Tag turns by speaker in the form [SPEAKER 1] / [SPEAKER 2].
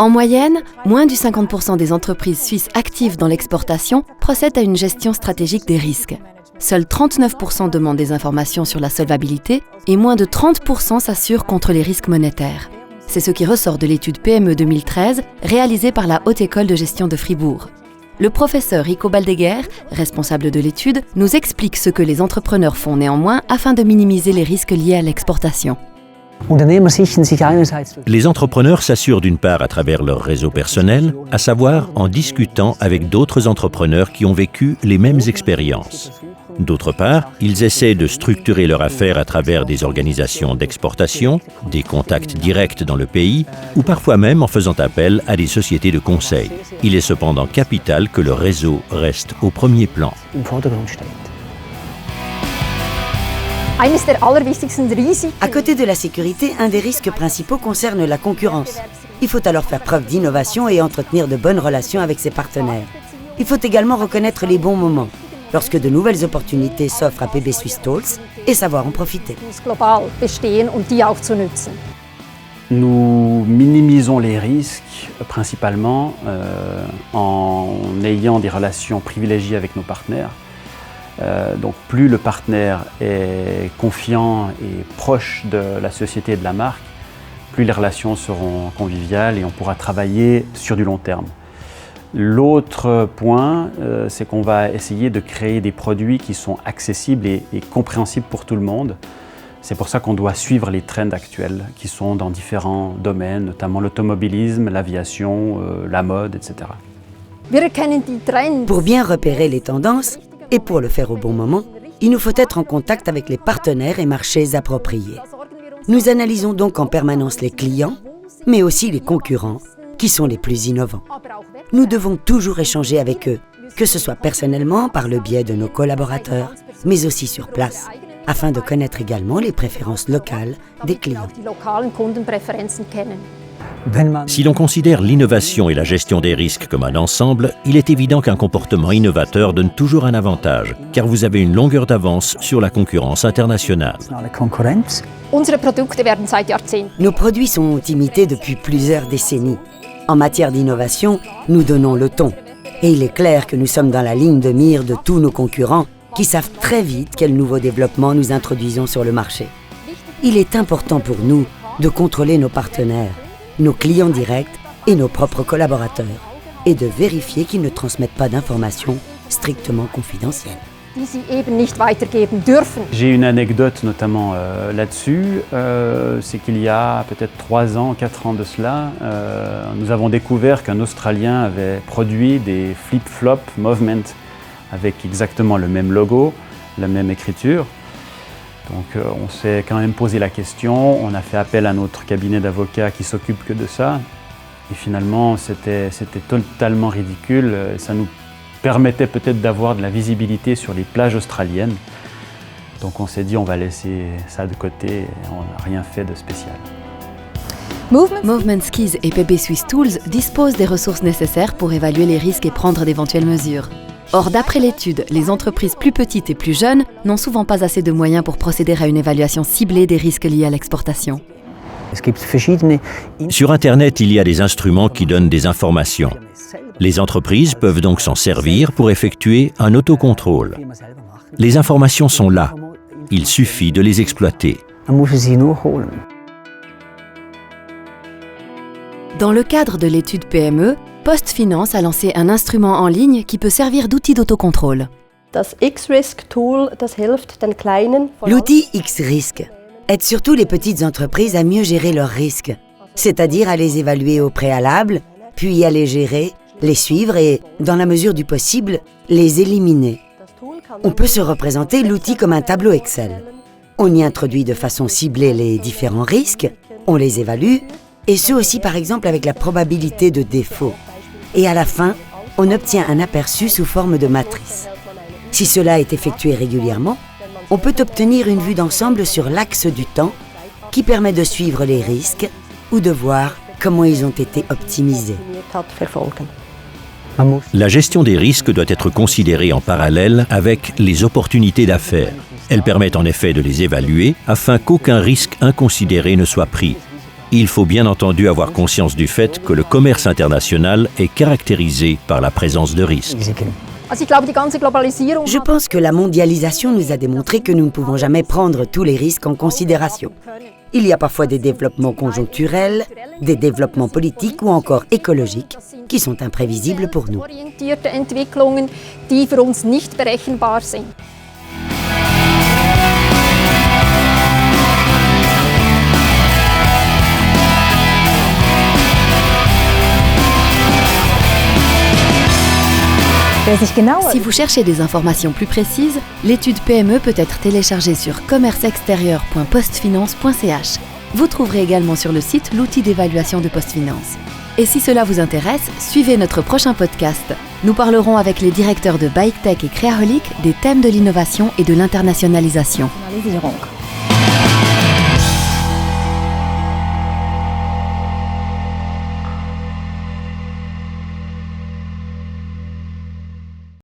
[SPEAKER 1] En moyenne, moins du 50% des entreprises suisses actives dans l'exportation procèdent à une gestion stratégique des risques. Seuls 39% demandent des informations sur la solvabilité et moins de 30% s'assurent contre les risques monétaires. C'est ce qui ressort de l'étude PME 2013 réalisée par la Haute École de gestion de Fribourg. Le professeur Rico Baldeguer, responsable de l'étude, nous explique ce que les entrepreneurs font néanmoins afin de minimiser les risques liés à l'exportation.
[SPEAKER 2] Les entrepreneurs s'assurent d'une part à travers leur réseau personnel, à savoir en discutant avec d'autres entrepreneurs qui ont vécu les mêmes expériences. D'autre part, ils essaient de structurer leur affaire à travers des organisations d'exportation, des contacts directs dans le pays, ou parfois même en faisant appel à des sociétés de conseil. Il est cependant capital que le réseau reste au premier plan.
[SPEAKER 3] À côté de la sécurité, un des risques principaux concerne la concurrence. Il faut alors faire preuve d'innovation et entretenir de bonnes relations avec ses partenaires. Il faut également reconnaître les bons moments, lorsque de nouvelles opportunités s'offrent à PB Swiss Tools et savoir en profiter.
[SPEAKER 4] Nous minimisons les risques principalement en ayant des relations privilégiées avec nos partenaires. Donc plus le partenaire est confiant et proche de la société et de la marque, plus les relations seront conviviales et on pourra travailler sur du long terme. L'autre point, c'est qu'on va essayer de créer des produits qui sont accessibles et compréhensibles pour tout le monde. C'est pour ça qu'on doit suivre les trends actuels qui sont dans différents domaines, notamment l'automobilisme, l'aviation, la mode, etc.
[SPEAKER 3] Pour bien repérer les tendances, et pour le faire au bon moment, il nous faut être en contact avec les partenaires et marchés appropriés. Nous analysons donc en permanence les clients, mais aussi les concurrents, qui sont les plus innovants. Nous devons toujours échanger avec eux, que ce soit personnellement par le biais de nos collaborateurs, mais aussi sur place, afin de connaître également les préférences locales des clients.
[SPEAKER 2] Si l'on considère l'innovation et la gestion des risques comme un ensemble, il est évident qu'un comportement innovateur donne toujours un avantage, car vous avez une longueur d'avance sur la concurrence internationale.
[SPEAKER 3] Nos produits sont imités depuis plusieurs décennies. En matière d'innovation, nous donnons le ton. Et il est clair que nous sommes dans la ligne de mire de tous nos concurrents qui savent très vite quels nouveaux développements nous introduisons sur le marché. Il est important pour nous de contrôler nos partenaires, nos clients directs et nos propres collaborateurs, et de vérifier qu'ils ne transmettent pas d'informations strictement confidentielles.
[SPEAKER 4] J'ai une anecdote notamment là-dessus, c'est qu'il y a peut-être 3 ans, 4 ans de cela, nous avons découvert qu'un Australien avait produit des flip-flop Movement avec exactement le même logo, la même écriture. Donc on s'est quand même posé la question, on a fait appel à notre cabinet d'avocats qui s'occupe que de ça. Et finalement, c'était totalement ridicule. Ça nous permettait peut-être d'avoir de la visibilité sur les plages australiennes. Donc on s'est dit, on va laisser ça de côté et on n'a rien fait de spécial.
[SPEAKER 1] Movement Skis et PB Swiss Tools disposent des ressources nécessaires pour évaluer les risques et prendre d'éventuelles mesures. Or, d'après l'étude, les entreprises plus petites et plus jeunes n'ont souvent pas assez de moyens pour procéder à une évaluation ciblée des risques liés à l'exportation.
[SPEAKER 2] Sur Internet, il y a des instruments qui donnent des informations. Les entreprises peuvent donc s'en servir pour effectuer un autocontrôle. Les informations sont là. Il suffit de les exploiter.
[SPEAKER 1] Dans le cadre de l'étude PME, PostFinance a lancé un instrument en ligne qui peut servir d'outil d'autocontrôle.
[SPEAKER 3] L'outil X-Risk aide surtout les petites entreprises à mieux gérer leurs risques, c'est-à-dire à les évaluer au préalable, puis à les gérer, les suivre et, dans la mesure du possible, les éliminer. On peut se représenter l'outil comme un tableau Excel. On y introduit de façon ciblée les différents risques, on les évalue, et ce aussi par exemple avec la probabilité de défaut. Et à la fin, on obtient un aperçu sous forme de matrice. Si cela est effectué régulièrement, on peut obtenir une vue d'ensemble sur l'axe du temps qui permet de suivre les risques ou de voir comment ils ont été optimisés.
[SPEAKER 2] La gestion des risques doit être considérée en parallèle avec les opportunités d'affaires. Elles permettent en effet de les évaluer afin qu'aucun risque inconsidéré ne soit pris. Il faut bien entendu avoir conscience du fait que le commerce international est caractérisé par la présence de risques.
[SPEAKER 3] Je pense que la mondialisation nous a démontré que nous ne pouvons jamais prendre tous les risques en considération. Il y a parfois des développements conjoncturels, des développements politiques ou encore écologiques qui sont imprévisibles pour nous.
[SPEAKER 1] Si vous cherchez des informations plus précises, l'étude PME peut être téléchargée sur commerceextérieur.postfinance.ch. Vous trouverez également sur le site l'outil d'évaluation de PostFinance. Et si cela vous intéresse, suivez notre prochain podcast. Nous parlerons avec les directeurs de BikeTech et Creaholic des thèmes de l'innovation et de l'internationalisation.